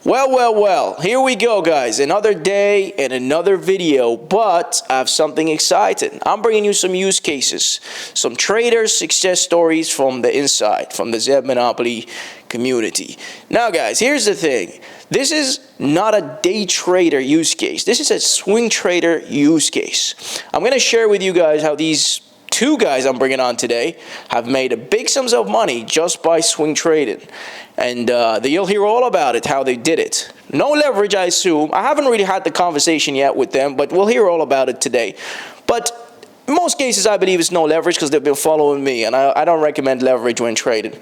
Well, here we go, guys. Another day and another video, but I have something exciting. I'm bringing you some use cases, some traders' success stories from the inside, from the Zed Monopoly community. Now, guys, here's the thing. This is not a day trader use case. This is a swing trader use case. I'm going to share with you guys how these two guys I'm bringing on today have made a big sums of money just by swing trading, and you'll hear all about it, how they did it. No leverage, I assume. I haven't really had the conversation yet with them, but we'll hear all about it today. But in most cases, I believe it's no leverage because they've been following me, and I don't recommend leverage when trading.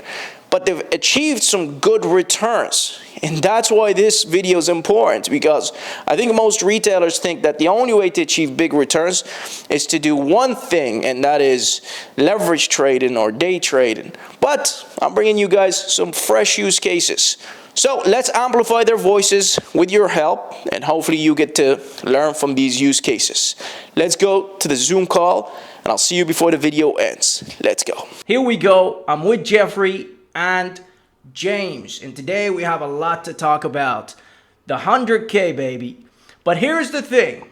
But they've achieved some good returns, and that's why this video is important, because I think most retailers think that the only way to achieve big returns is to do one thing, and that is leverage trading or day trading. But I'm bringing you guys some fresh use cases. So let's amplify their voices with your help, and hopefully you get to learn from these use cases. Let's go to the Zoom call, and I'll see you before the video ends. Let's go. Here we go. I'm with Geoffrey and James, and today we have a lot to talk about. The 100K, baby. But here's the thing.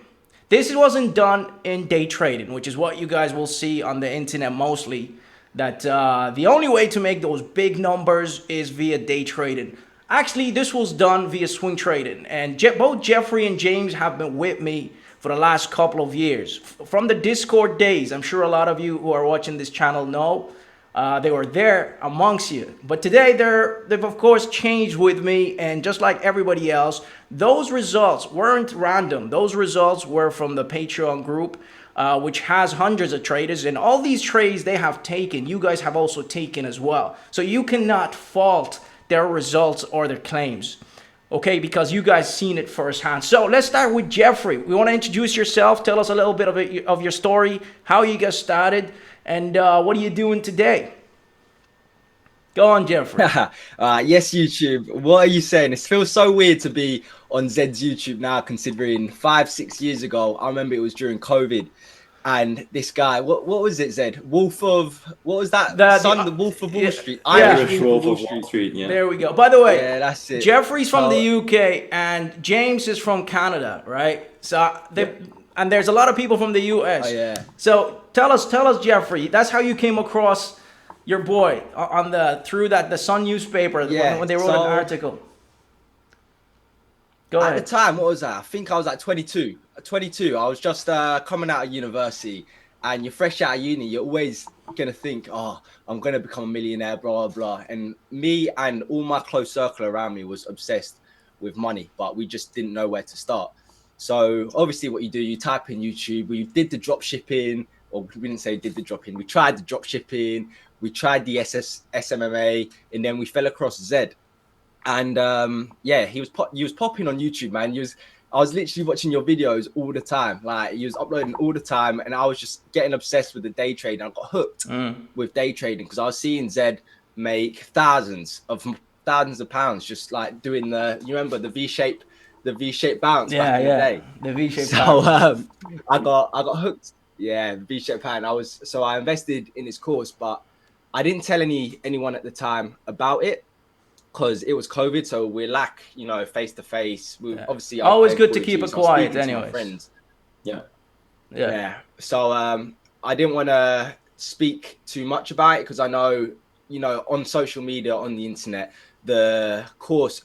This wasn't done in day trading, which is what you guys will see on the internet mostly, that the only way to make those big numbers is via day trading. Actually, this was done via swing trading, and both Geoffrey and James have been with me for the last couple of years. From the Discord days, I'm sure a lot of you who are watching this channel know, they were there amongst you. But today they've of course changed with me, and just like everybody else, those results weren't random. Those results were from the Patreon group, which has hundreds of traders, and all these trades they have taken, you guys have also taken as well. So you cannot fault their results or their claims, okay, because you guys seen it firsthand. So let's start with Geoffrey. We want to introduce yourself, tell us a little bit of your story, how you got started, and what are you doing today? Go on, Geoffrey. Yes, YouTube. What are you saying? It feels so weird to be on Zed's YouTube now, considering 5-6 years ago, I remember it was during COVID, and this guy, what was it, Zed? Wolf of, what was that? The Wolf of Wall Street. Irish Wolf of Wall Street, yeah. There we go. By the way, yeah, that's it. Geoffrey's from the UK and James is from Canada, right? So and there's a lot of people from the US. Oh, yeah. So tell us, Geoffrey, that's how you came across your boy on through the Sun newspaper, when they wrote an article. Go ahead. At the time, what was that? I think I was like 22. I was just coming out of university, and you're fresh out of uni. You're always gonna think, oh, I'm gonna become a millionaire, blah blah blah. And me and all my close circle around me was obsessed with money, but we just didn't know where to start. So obviously, what you do, you type in YouTube. We did the drop shipping, or we didn't say did the drop in. We tried the drop shipping. We tried the SMMA, and then we fell across Zed. And yeah, he was popping on YouTube, man. I was literally watching your videos all the time. Like, he was uploading all the time, and I was just getting obsessed with the day trading. I got hooked with day trading because I was seeing Zed make thousands of pounds just like doing you remember the V-shape bounce back in the day. The V-shape bounce. I got hooked. Yeah, the V-shape bounce. I invested in his course, but I didn't tell anyone at the time about it, because it was COVID, so we lack, face to face. We obviously always good to keep it quiet, anyways. Friends. Yeah. So I didn't want to speak too much about it because I know, on social media, on the internet, the course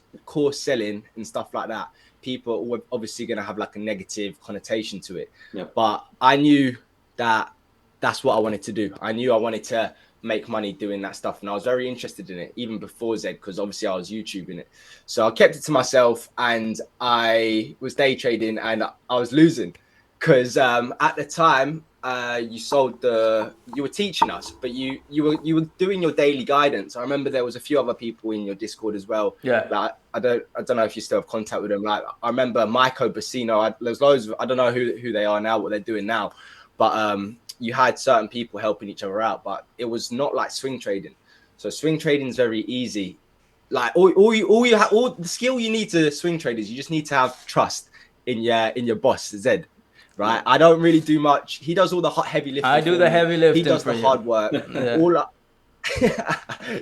selling and stuff like that, people were obviously going to have like a negative connotation to it. Yeah. But I knew that that's what I wanted to do. I knew I wanted to make money doing that stuff, and I was very interested in it even before Zed, because obviously I was YouTubing it. So I kept it to myself, and I was day trading, and I was losing because at the time you were teaching us, but you were doing your daily guidance. I remember there was a few other people in your Discord as well. Yeah. Like, I don't know if you still have contact with them. Like, I remember Maiko Bassino. There's loads of, I don't know who they are now, what they're doing now, but you had certain people helping each other out, but it was not like swing trading. So swing trading is very easy. Like all the skill you need to swing trade is you just need to have trust in your boss, Zed. Right? Yeah. I don't really do much. He does all the heavy lifting. I do the heavy lifting. He does the hard work.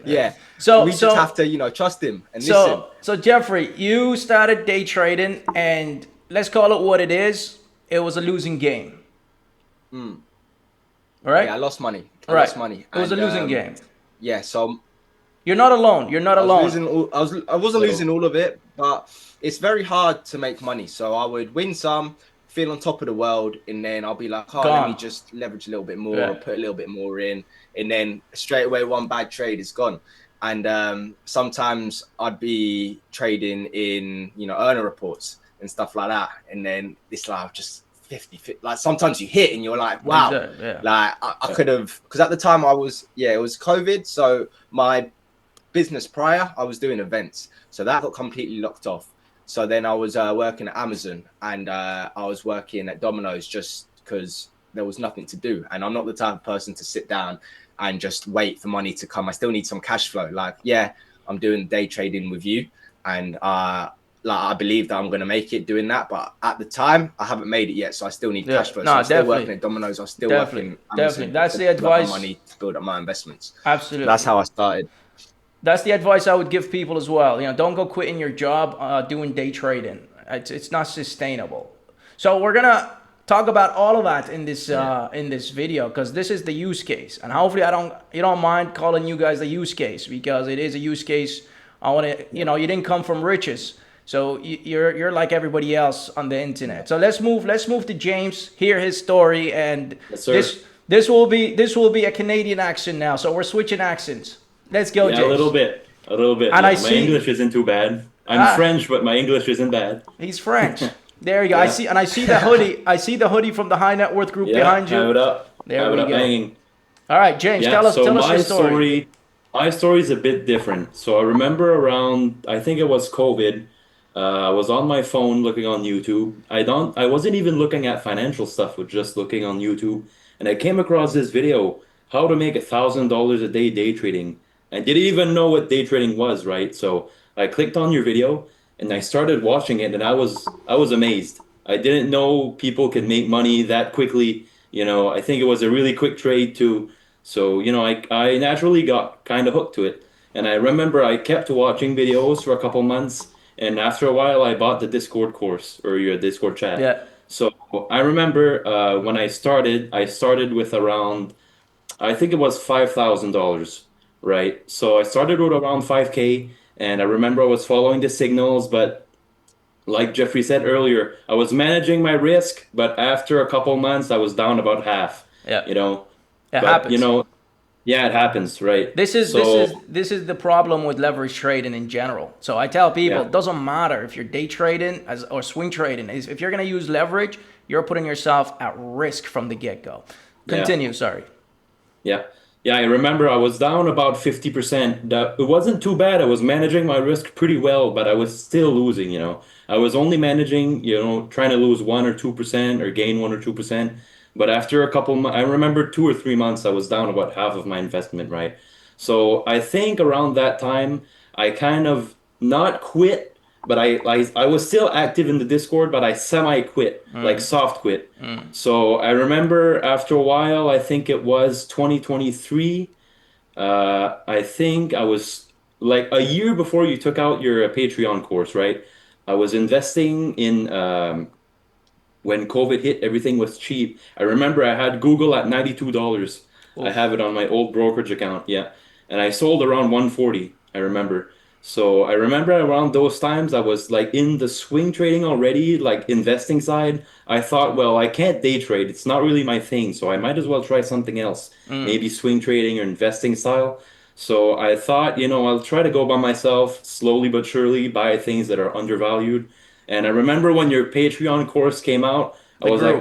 Yeah. So We just have to, trust him and listen. so Geoffrey, you started day trading, and let's call it what it is. It was a losing game. All right. Yeah, I lost money. I Right. lost money, It was a and losing game. yeah, so You're not alone. You're not I was alone. losing all. I wasn't losing all of it, but it's very hard to make money. So I would win some, feel on top of the world, and then I'll be like, oh, let me Gone. just leverage a little bit more, or Yeah. put a little bit more in, and then straight away one bad trade is gone. And sometimes I'd be trading in, earner reports and stuff like that, and then it's like just 50, like sometimes you hit and you're like, wow, Exactly, yeah. like I could have, because at the time it was COVID, so my business prior, I was doing events, so that got completely locked off. So then I was working at Amazon, and I was working at Domino's just because there was nothing to do, and I'm not the type of person to sit down and just wait for money to come. I still need some cash flow. Like, yeah, I'm doing day trading with you, and like I believe that I'm going to make it doing that, but at the time I haven't made it yet, so I still need cash flow. So I'm still working at Domino's, I'm still working at Amazon. That's the to build up advice. my money to build up my investments. Absolutely. That's how I started. That's the advice I would give people as well. Don't go quitting your job doing day trading. It's not sustainable. So we're gonna talk about all of that in this video, because this is the use case, and hopefully you don't mind calling you guys the use case, because it is a use case. I want to, you didn't come from riches, so you're like everybody else on the internet. So let's move to James, hear his story, and Yes, this will be a Canadian accent now. So we're switching accents. Let's go, James. A little bit. And Yeah. My English isn't too bad. I'm French, but my English isn't bad. He's French. There you go. Yeah. I see the hoodie. I see the hoodie from the high net worth group behind you. Have it up. There have we it up go. hanging. All right, James, Yeah, tell us my your story. My story is a bit different. So I remember around, I think it was COVID. I was on my phone looking on YouTube. I wasn't even looking at financial stuff, with just looking on YouTube, and I came across this video, how to make $1,000 a day trading. I didn't even know what day trading was, right? So I clicked on your video and I started watching it, and I was amazed. I didn't know people could make money that quickly. I think it was a really quick trade too. So, I naturally got kind of hooked to it. And I remember I kept watching videos for a couple months, and after a while I bought the Discord course, or your Discord chat. Yeah. So I remember when I started with around, I think it was $5,000, right? So I started with around 5K, and I remember I was following the signals, but like Geoffrey said earlier, I was managing my risk, but after a couple months, I was down about half. Yeah. It But happens. Yeah, it happens, right? This is the problem with leverage trading in general. So I tell people, Yeah. it doesn't matter if you're day trading or swing trading. If you're going to use leverage, you're putting yourself at risk from the get-go. Continue, sorry. Yeah. Yeah, I remember I was down about 50%. It wasn't too bad. I was managing my risk pretty well, but I was still losing. I was only managing, trying to lose 1 or 2% or gain 1 or 2%. But after a couple months, I remember 2 or 3 months, I was down about half of my investment, right? So I think around that time, I kind of not quit, but I was still active in the Discord, but I semi-quit, like soft quit. So I remember after a while, I think it was 2023. I think I was like a year before you took out your Patreon course, right? I was investing in when COVID hit, everything was cheap. I remember I had Google at $92. I have it on my old brokerage account, yeah. And I sold around 140, I remember. So I remember around those times I was like in the swing trading already, like investing side. I thought, well, I can't day trade. It's not really my thing, so I might as well try something else. Maybe swing trading or investing style. So I thought, I'll try to go by myself, slowly but surely, buy things that are undervalued. And I remember when your Patreon course came out, I was like,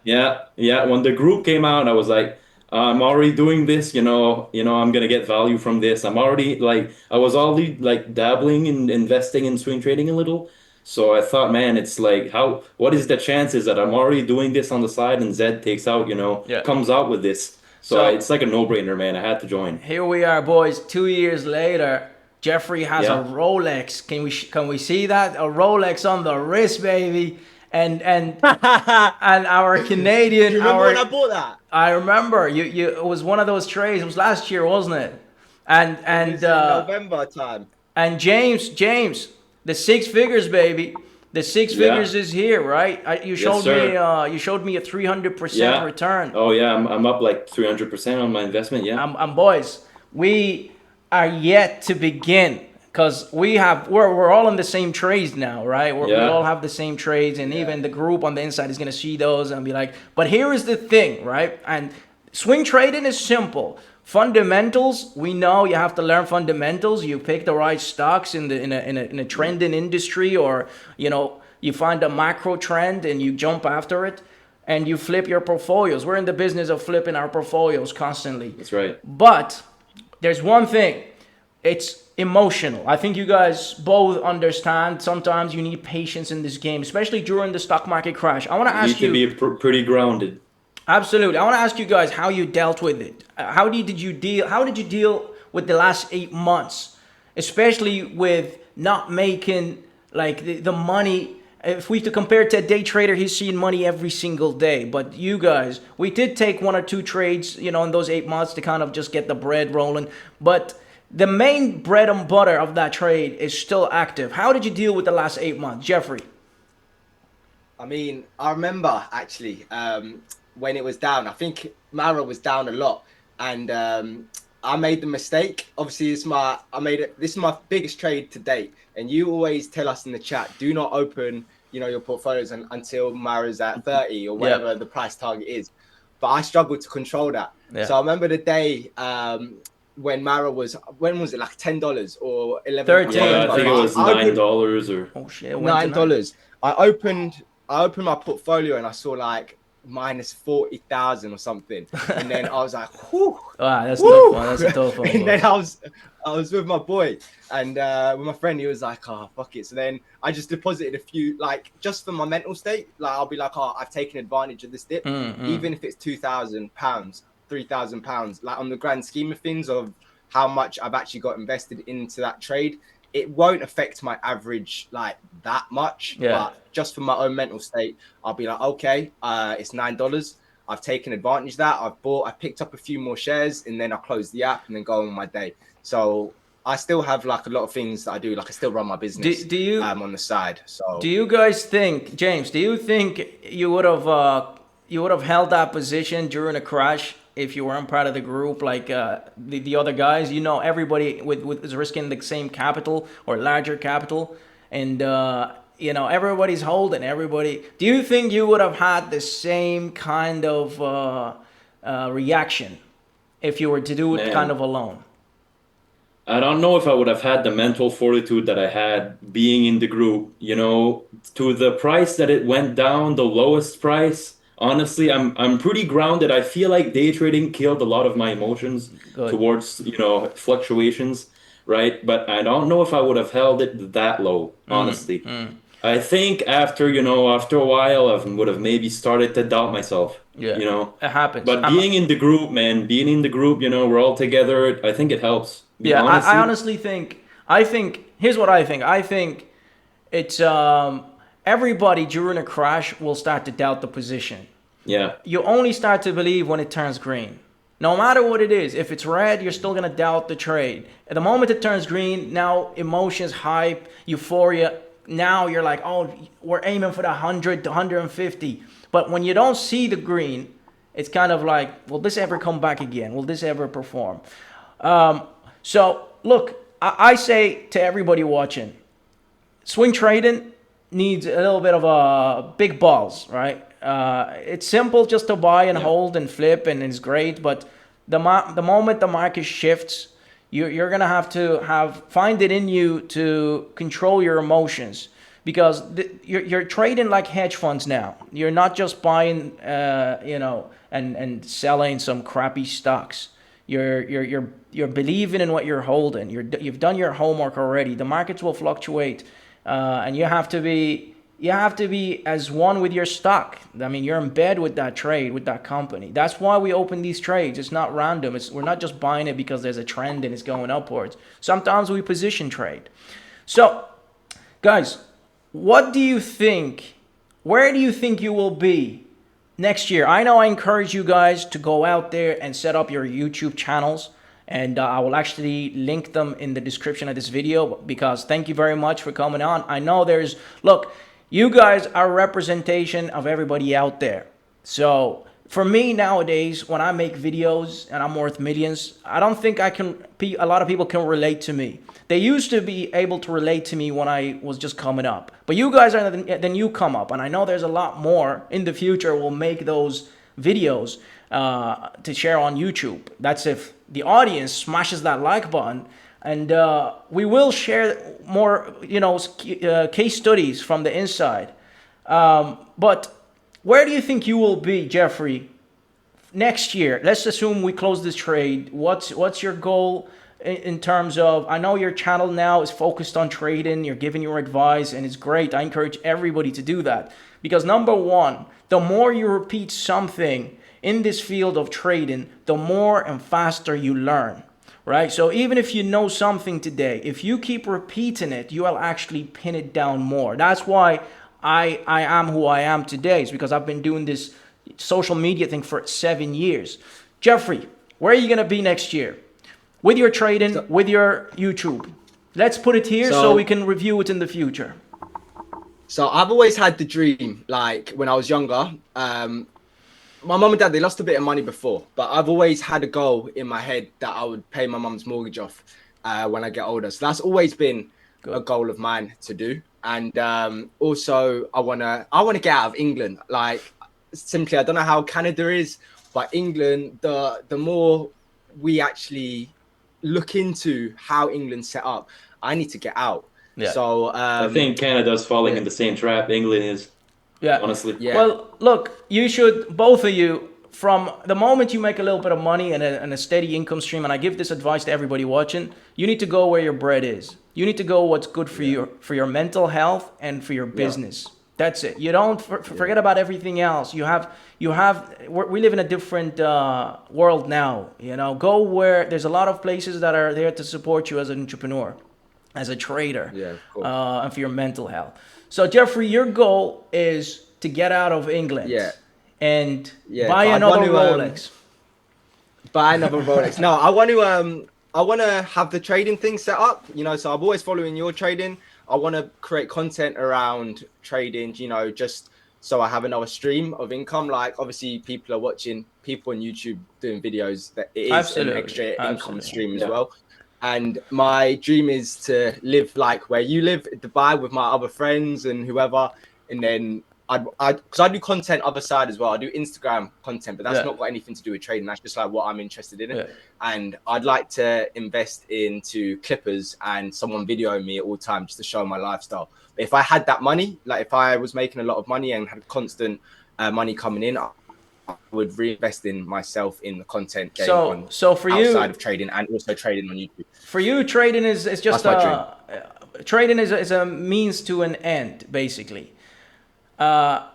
Yeah. yeah. When the group came out, I was like, I'm already doing this, I'm gonna get value from this. I'm already like, I was already like dabbling in investing in swing trading a little. So I thought, man, it's like, what is the chances that I'm already doing this on the side and Zed takes out, Yeah. comes out with this. So it's like a no-brainer, man. I had to join. Here we are, boys. 2 years later, Geoffrey has Yeah. a Rolex. Can we see that? A Rolex on the wrist, baby. and our Canadian, Do you remember when I bought that? I remember you it was one of those trades. It was last year, wasn't it? And It and was in uh, November time. and James, the six figures, baby. The six Yeah. figures is here, right? Yes, sir. You showed me a 300% Yeah. return. Oh yeah, I'm up like 300% on my investment. Yeah. Boys, we are yet to begin because we're all in the same trades now, right? We all Yeah. have the same trades, and Yeah. even the group on the inside is gonna see those and be like, but here is the thing, right? And swing trading is simple. Fundamentals, we know you have to learn fundamentals. You pick the right stocks in a trending industry, or you find a macro trend and you jump after it and you flip your portfolios. We're in the business of flipping our portfolios constantly. That's right. But there's one thing, it's emotional. I think you guys both understand sometimes you need patience in this game, especially during the stock market crash. I want to You need ask to you, be pretty grounded. absolutely, I want to ask you guys how you dealt with it. How did you deal with the last 8 months, especially with not making like the money. If we to compare to a day trader, he's seeing money every single day. But you guys, we did take one or two trades, in those 8 months to kind of just get the bread rolling. But the main bread and butter of that trade is still active. How did you deal with the last 8 months, Geoffrey? I mean, I remember actually when it was down. I think Mara was down a lot, and I made the mistake. Obviously, this is my biggest trade to date, and you always tell us in the chat, do not open, your portfolios until Mara's at 30 or whatever the price target is. But I struggled to control that. Yeah. So I remember the day when Mara when was it, like $10 or 11? 13. Yeah, I think it was $9 or Oh shit, it went to $9. I opened my portfolio and I saw like minus 40,000 or something, and then I was like, whew, Wow, that's whew. tough one. That's a tough one. And Bro. then I was with my boy, and with my friend, he was like, oh fuck it. So then I just deposited a few, like, just for my mental state. Like, I'll be like, oh, I've taken advantage of this dip, even if it's £2,000, £3,000. Like, on the grand scheme of things of how much I've actually got invested into that trade, it won't affect my average like that much. Yeah. But just for my own mental state, I'll be like, okay, it's $9. I've taken advantage of that. I picked up a few more shares, and then I close the app and then go on my day. So I still have like a lot of things that I do. Like, I still run my business Do you on the side. So do you guys think, James? Do you think you would have held that position during a crash if you weren't part of the group like the other guys? Everybody with is risking the same capital or larger capital, and everybody's holding everybody. Do you think you would have had the same kind of reaction if you were to do it Man. kind of alone? I don't know if I would have had the mental fortitude that I had being in the group, to the price that it went down, the lowest price. Honestly, I'm pretty grounded. I feel like day trading killed a lot of my emotions Good. towards, fluctuations, right? But I don't know if I would have held it that low, honestly. I think after a while, I would have maybe started to doubt myself, Yeah, it happens. But being in the group, man, we're all together. I think it helps. Yeah, I Honestly, honestly think. Here's what I think. I think it's everybody during a crash will start to doubt the position. yeah, You only start to believe when it turns green. No matter what it is, if it's red, you're still gonna doubt the trade. At the moment it turns green, now emotions, hype, euphoria. Now you're like, oh, we're aiming for the 100 to 150. But when you don't see the green, it's kind of like, will this ever come back again? Will this ever perform? So look, I say to everybody watching, swing trading needs a little bit of big balls, right? It's simple just to buy and hold and flip, and it's great. But the moment the market shifts, you're gonna have to find it in you to control your emotions, because you're trading like hedge funds now. You're not just buying, and selling some crappy stocks. You're believing in what you're holding. You've done your homework already. The markets will fluctuate, and you have to be as one with your stock. I mean, you're in bed with that trade, with that company. That's why we open these trades. It's not random. We're not just buying it because there's a trend and it's going upwards. Sometimes we position trade. So, guys, what do you think where do you think you will be next year? I know I encourage you guys to go out there and set up your YouTube channels, and I will actually link them in the description of this video, because thank you very much for coming on. I know look, you guys are a representation of everybody out there. So for me nowadays, when I make videos and I'm worth millions, I don't think a lot of people can relate to me. They used to be able to relate to me when I was just coming up. But you guys are the new come up. And I know there's a lot more in the future will make those videos to share on YouTube. That's if the audience smashes that like button. And we will share more, case studies from the inside. But where do you think you will be, Geoffrey, next year? Let's assume we close this trade. What's your goal in terms of, I know your channel now is focused on trading, you're giving your advice, and it's great. I encourage everybody to do that. Because number one, the more you repeat something in this field of trading, the more and faster you learn, right? So even if you know something today, if you keep repeating it, you will actually pin it down more. That's why I am who I am today. It's because I've been doing this social media thing for 7 years. Geoffrey, where are you going to be next year? With your trading, with your YouTube. Let's put it here so we can review it in the future. So I've always had the dream, like when I was younger. My mum and dad, they lost a bit of money before, but I've always had a goal in my head that I would pay my mum's mortgage off when I get older. So that's always been a goal of mine to do. And also I wanna get out of England. Like, simply, I don't know how Canada is, but England, the more we actually look into how England's set up, I need to get out. Yeah. So I think Canada's falling in the same trap England is. Yeah. Honestly. Yeah. Well, look, you should, both of you, from the moment you make a little bit of money and a steady income stream, and I give this advice to everybody watching, you need to go where your bread is. You need to go what's good for your mental health and for your business. That's it. You don't forget about everything else. We live in a different world now. Go where there's a lot of places that are there to support you as an entrepreneur, as a trader, and for your mental health. So Geoffrey, your goal is to get out of England. And buy another Rolex. Buy another Rolex. No, I want to have the trading thing set up. So I'm always following your trading. I want to create content around trading, just so I have another stream of income. Like, obviously, people are watching people on YouTube doing videos. That it is an extra income stream as well. And my dream is to live like where you live, Dubai, with my other friends and whoever. And then because I do content other side as well. I do Instagram content, but that's not got anything to do with trading. That's just like what I'm interested in. And I'd like to invest into clippers and someone videoing me at all times just to show my lifestyle. But if I had that money, like if I was making a lot of money and had constant money coming in, I would reinvest in myself in the content game so for you, outside of trading, and also trading on YouTube. For you, trading is just trading is a means to an end, basically. I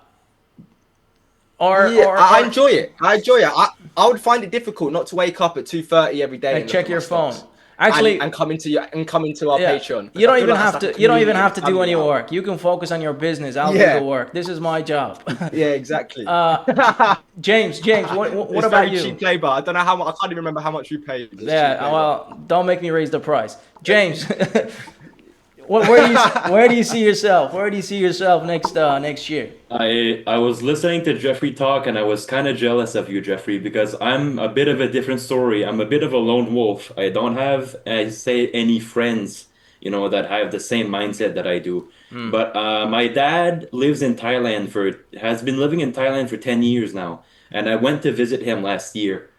enjoy it. I would find it difficult not to wake up at 2:30 every day and check your phone. Stocks. Actually, and come into our Patreon. You don't even have to. You don't even have to do any work. You can focus on your business. I'll do the work. This is my job. Yeah, exactly. James, what about you? Cheap labor. I don't know how much. I can't even remember how much we paid. Well, don't make me raise the price, James. Where do you see yourself? Where do you see yourself next year? I was listening to Geoffrey talk, and I was kind of jealous of you, Geoffrey, because I'm a bit of a different story. I'm a bit of a lone wolf. I don't have, any friends, that have the same mindset that I do. But my dad has been living in Thailand for 10 years now, and I went to visit him this year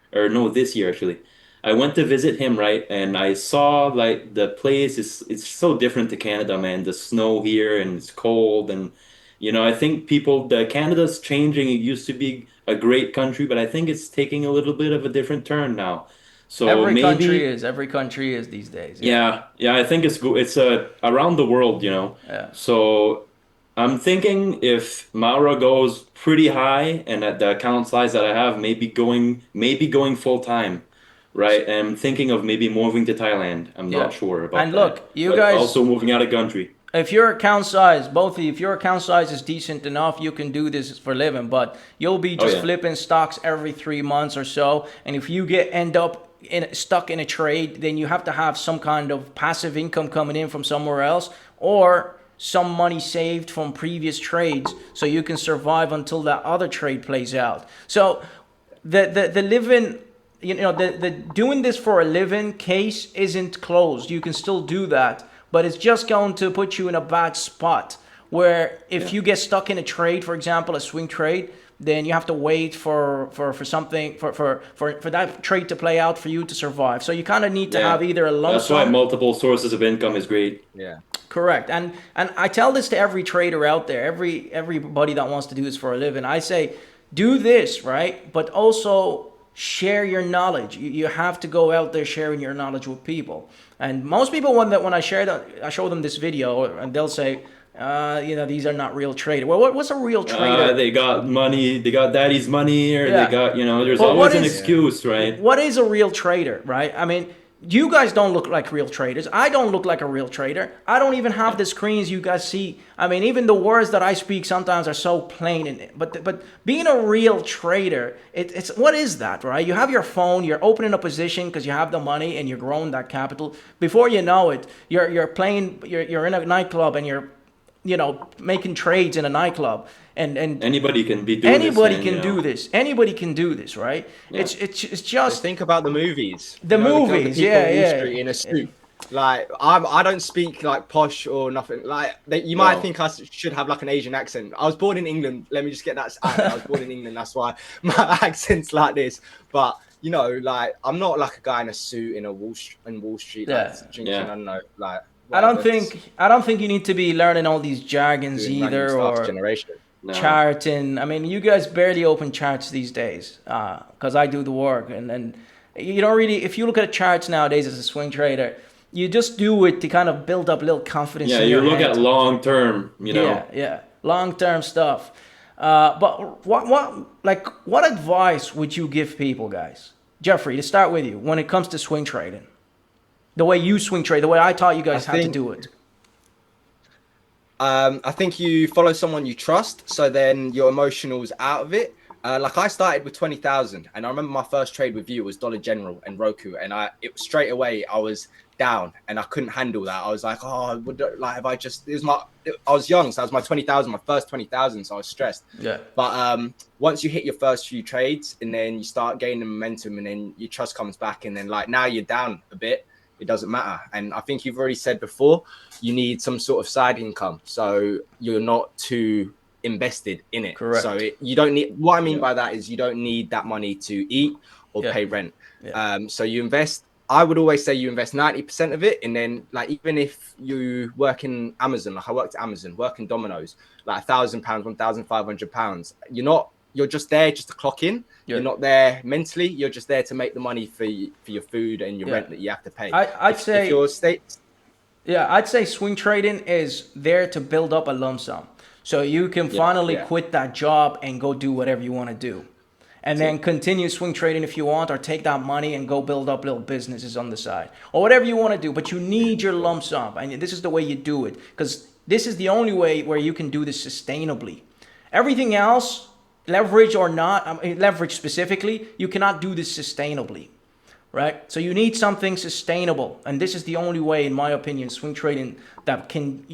actually. I went to visit him, right? And I saw like the place it's so different to Canada, man. The snow here and it's cold, and I think Canada's changing. It used to be a great country, but I think it's taking a little bit of a different turn now. So every country is these days. Yeah, I think it's around the world, Yeah. So I'm thinking if Maura goes pretty high and at the account size that I have, maybe going full time. Right, I'm thinking of maybe moving to Thailand. I'm not sure about that. And look, you guys also moving out of country. if your account size, both of you, if your account size is decent enough, you can do this for a living. But you'll be Oh just yeah. flipping stocks every 3 months or so. And if you end up stuck in a trade, then you have to have some kind of passive income coming in from somewhere else, or some money saved from previous trades, so you can survive until that other trade plays out. So the living, the doing this for a living case isn't closed. You can still do that, but it's just going to put you in a bad spot where if you get stuck in a trade, for example, a swing trade, then you have to wait for something for that trade to play out for you to survive. So you kind of need to Yeah. have either a lump That's why sum. multiple sources of income is great. Yeah. Correct. And I tell this to every trader out there, everybody that wants to do this for a living. I say, do this, right? But also share your knowledge. You have to go out there sharing your knowledge with people. And most people, when I show them this video, and they'll say, these are not real traders. Well, what's a real trader? They got money, they got daddy's money, or they Yeah. got, there's But always an excuse, right? what is a real trader, right? I mean, you guys don't look like real traders. I don't look like a real trader. I don't even have the screens you guys see. I mean, even the words that I speak sometimes are so plain. But being a real trader, it's what is that, right? You have your phone, you're opening a position because you have the money and you're growing that capital. Before you know it, you're in a nightclub and you're making trades in a nightclub. And Anybody can be doing anybody this can do this. Anybody can do this, right? Yeah. It's Just just think about the movies. The movies, people yeah, on Wall yeah. Street in a suit. Like I don't speak like posh or nothing. Like you might No. think I should have like an Asian accent. I was born in England. Let me just get that out. I was born in England. That's why my accent's like this. But like I'm not like a guy in a suit in Wall Street, like Yeah. drinking. Yeah. I don't know, like. I don't whatever, think you need to be learning all these jargons doing random either, stuff, or generation. No. charting. I mean, you guys barely open charts these days, because I do the work, and you don't really. If you look at charts nowadays as a swing trader, you just do it to kind of build up a little confidence. Yeah, in you your look head. at long term, Yeah, long term stuff. But what advice would you give people, guys? Geoffrey, to start with you, when it comes to swing trading, the way you swing trade, the way I taught you guys how to do it. I think you follow someone you trust, so then your emotionals out of it. Like I started with 20,000, and I remember my first trade with you was Dollar General and Roku, and straight away I was down and I couldn't handle that. I was like, oh, have I just? I was young, so that was my 20,000, my first 20,000, so I was stressed. Yeah. But once you hit your first few trades, and then you start gaining momentum, and then your trust comes back, and then like now you're down a bit. It doesn't matter. And I think you've already said before, you need some sort of side income. So you're not too invested in it. Correct. So you don't need, what I mean by that is you don't need that money to eat or pay rent. Yeah. So you invest, I would always say you invest 90% of it. And then like, even if you work in Amazon, like I worked at Amazon, work in Domino's, like £1,000, £1,500, you're just there just to clock in. Yeah. You're not there mentally. You're just there to make the money for your food and your rent that you have to pay. I'd say if your state. Yeah, I'd say swing trading is there to build up a lump sum, so you can finally quit that job and go do whatever you want to do, and then continue swing trading if you want, or take that money and go build up little businesses on the side, or whatever you want to do. But you need your lump sum, and this is the way you do it, because this is the only way where you can do this sustainably. Everything else, leverage or not, leverage specifically, you cannot do this sustainably, right? So you need something sustainable, and this is the only way, in my opinion, swing trading that can,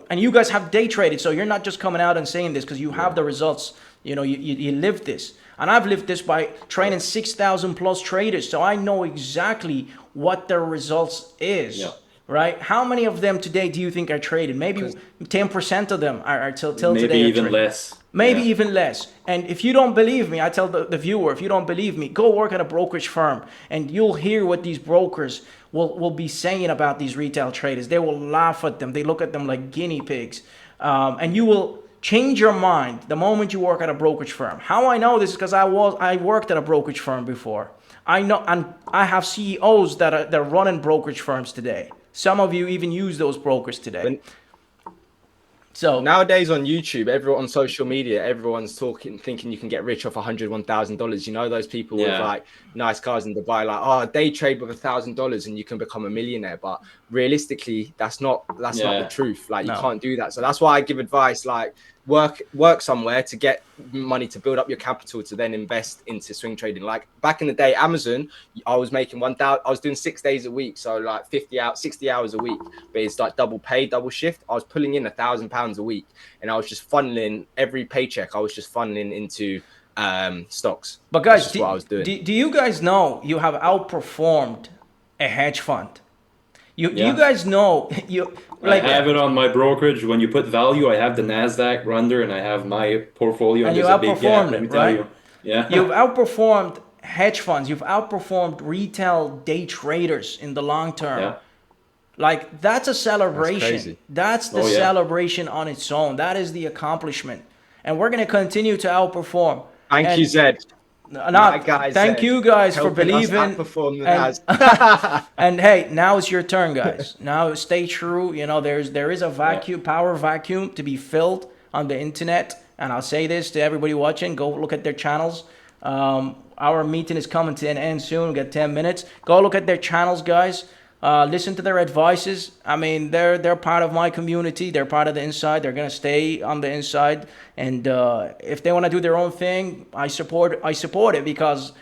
and you guys have day traded, so you're not just coming out and saying this because you have the results, you live this. And I've lived this by training 6,000 plus traders, so I know exactly what their results is. Yeah. Right? How many of them today do you think are traded? Maybe 10% of them are till maybe today. even less. Maybe even less. And if you don't believe me, I tell the viewer, if you don't believe me, go work at a brokerage firm and you'll hear what these brokers will be saying about these retail traders. They will laugh at them. They look at them like guinea pigs. And you will change your mind the moment you work at a brokerage firm. How I know this is because I worked at a brokerage firm before. I know, and I have CEOs that are running brokerage firms today. Some of you even use those brokers today. So nowadays on YouTube, everyone on social media, everyone's thinking you can get rich off $101,000. You know, those people with Yeah. like nice cars in Dubai, like, oh, day trade with $1,000 and you can become a millionaire. But realistically, that's not the Yeah. truth. Like, you no. can't do that. So that's why I give advice, like, work somewhere to get money to build up your capital to then invest into swing trading. Like back in the day, Amazon, I was making 1,000. I was doing 6 days a week, so like 60 hours a week. But it's like double pay, double shift. I was pulling in £1,000 a week, and I was just funneling every paycheck. I was just funneling into stocks. But That's guys, just what I was doing. do you guys know you have outperformed a hedge fund? Do you Yeah. guys know you I like have it on my brokerage. When you put value, I have the Nasdaq render, and I have my portfolio, and and you there's a big gap. outperformed Let me it, tell right? you. Yeah. You've outperformed hedge funds. You've outperformed retail day traders in the long term. Yeah. Like that's a celebration. crazy. That's the Oh, yeah. celebration on its own. That is the accomplishment. And we're going to continue to outperform. Thank And you, Zed. My not guy, thank Zed, you guys for helping us believing outperform the and Nas. and hey, now it's your turn, guys. Now stay true. You know, there is a vacuum, power vacuum to be filled on the internet. And I'll say this to everybody watching: go look at their channels. Our meeting is coming to an end soon. We got 10 minutes. Go look at their channels, guys. Listen to their advices. I mean, they're part of my community. They're part of the inside. They're gonna stay on the inside. And if they want to do their own thing, I support it because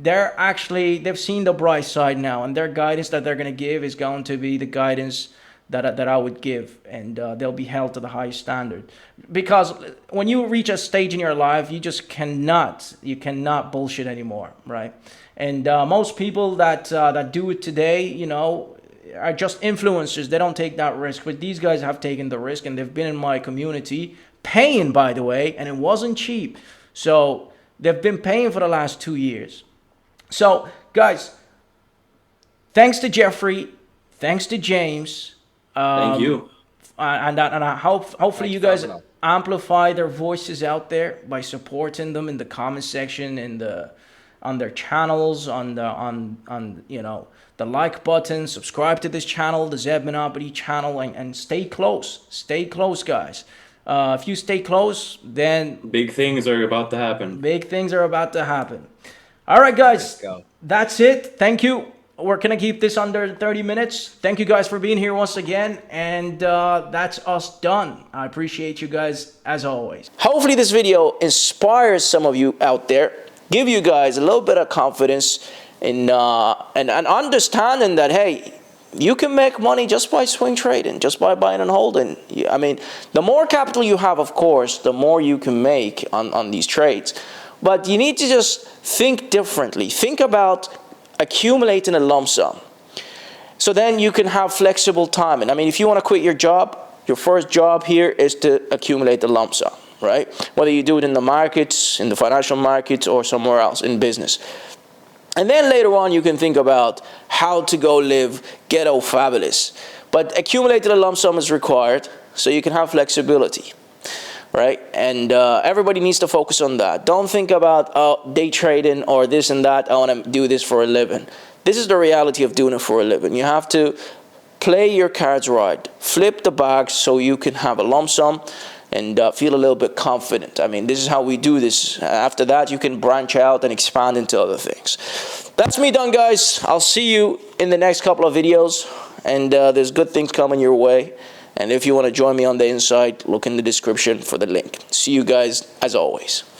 they've seen the bright side now, and their guidance that they're gonna give is going to be the guidance that I would give, and they'll be held to the highest standard. Because when you reach a stage in your life, you just cannot bullshit anymore, right? And most people that do it today, you know, are just influencers. They don't take that risk, but these guys have taken the risk, and they've been in my community, paying, by the way, and it wasn't cheap. So they've been paying for the last 2 years. So guys, thanks to Geoffrey, thanks to James. Thank you. And I hope hopefully Thanks you for guys having us. amplify their voices out there by supporting them in the comment section, on their channels, on you know, the like button, subscribe to this channel, the Zed Monopoly channel, and stay close, guys. If you stay close, then Big things are about to happen. big things are about to happen. All right, guys, Let's go. that's it. Thank you. We're gonna keep this under 30 minutes. Thank you guys for being here once again, and that's us done. I appreciate you guys as always. Hopefully this video inspires some of you out there, give you guys a little bit of confidence in and understanding that, hey, you can make money just by swing trading, just by buying and holding. I mean, the more capital you have, of course, the more you can make on these trades. But you need to just think differently. Think about accumulating a lump sum. So then you can have flexible timing. I mean, if you want to quit your job, your first job here is to accumulate the lump sum, right? Whether you do it in the markets, in the financial markets, or somewhere else in business. And then later on, you can think about how to go live ghetto fabulous. But accumulating a lump sum is required so you can have flexibility. Right? And everybody needs to focus on that. Don't think about day trading or this and that. I want to do this for a living. This is the reality of doing it for a living. You have to play your cards right. Flip the bags so you can have a lump sum and feel a little bit confident. I mean, this is how we do this. After that, you can branch out and expand into other things. That's me done, guys. I'll see you in the next couple of videos. And there's good things coming your way. And if you want to join me on the inside, look in the description for the link. See you guys as always.